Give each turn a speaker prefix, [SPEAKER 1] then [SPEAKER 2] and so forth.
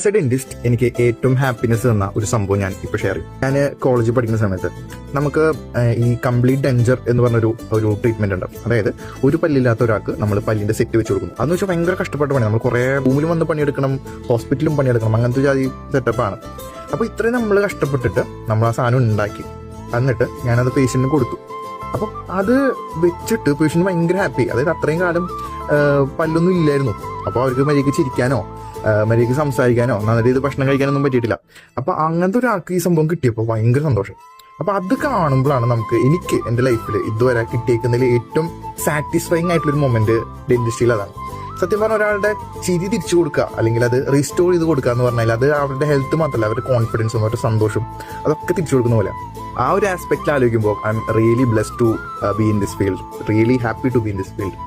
[SPEAKER 1] As A dentist എനിക്ക് ഏറ്റവും happiness തന്ന ഒരു സംഭവം ഞാൻ ഇപ്പോൾ ഷെയർ ചെയ്യും. ഞാൻ കോളേജിൽ പഠിക്കുന്ന സമയത്ത് നമുക്ക് ഈ കംപ്ലീറ്റ് ഡെഞ്ചർ എന്ന് പറഞ്ഞൊരു ട്രീറ്റ്മെന്റ് ഉണ്ട്. അതായത് ഒരു പല്ലില്ലാത്ത ഒരാൾക്ക് നമ്മൾ പല്ലിന്റെ സെറ്റ് വെച്ച് കൊടുക്കും. അതെന്ന് വെച്ചാൽ ഭയങ്കര കഷ്ടപ്പെട്ട പണി. നമ്മൾ കുറേ റൂമിലും വന്ന് പണിയെടുക്കണം, ഹോസ്പിറ്റലും പണിയെടുക്കണം, അങ്ങനത്തെ ജാതി സെറ്റപ്പാണ്. അപ്പോൾ ഇത്രയും നമ്മൾ കഷ്ടപ്പെട്ടിട്ട് നമ്മൾ ആ സാധനം ഉണ്ടാക്കി എന്നിട്ട് ഞാനത് പേഷ്യന്റിന് കൊടുത്തു. അപ്പം അത് വെച്ചിട്ട് പേഷ്യന്റ് ഭയങ്കര ഹാപ്പി. അതായത് അത്രയും കാലം പല്ലൊന്നും ഇല്ലായിരുന്നു. അപ്പോൾ അവർക്ക് മര്യാദയ്ക്ക് ചിരിക്കാനോ മര്യാദയ്ക്ക് സംസാരിക്കാനോ നല്ല രീതിയിൽ ഭക്ഷണം കഴിക്കാനൊന്നും പറ്റിയിട്ടില്ല. അപ്പോൾ അങ്ങനത്തെ ഒരാൾക്ക് ഈ സംഭവം കിട്ടിയപ്പോൾ ഭയങ്കര സന്തോഷം. അപ്പോൾ അത് കാണുമ്പോഴാണ് എനിക്ക് എൻ്റെ ലൈഫിൽ ഇതുവരെ കിട്ടിയേക്കുന്നതിൽ ഏറ്റവും സാറ്റിസ്ഫൈങ് ആയിട്ടുള്ളൊരു മൊമെന്റ് ഡെന്റിസ്റ്റിൽ അതാണ്. സത്യം പറഞ്ഞാൽ ഒരാളുടെ ചിരി തിരിച്ചു കൊടുക്കുക അല്ലെങ്കിൽ അത് റീസ്റ്റോർ ചെയ്ത് കൊടുക്കുക എന്ന് പറഞ്ഞാൽ അത് അവരുടെ ഹെൽത്ത് മാത്രമല്ല, അവരുടെ കോൺഫിഡൻസും അവരുടെ സന്തോഷം അതൊക്കെ തിരിച്ചു കൊടുക്കുന്ന പോലെ. ആ ഒരു ആസ്പെക്റ്റിൽ ആലോചിക്കുമ്പോൾ I am really blessed to be in this field, really happy to be in this field.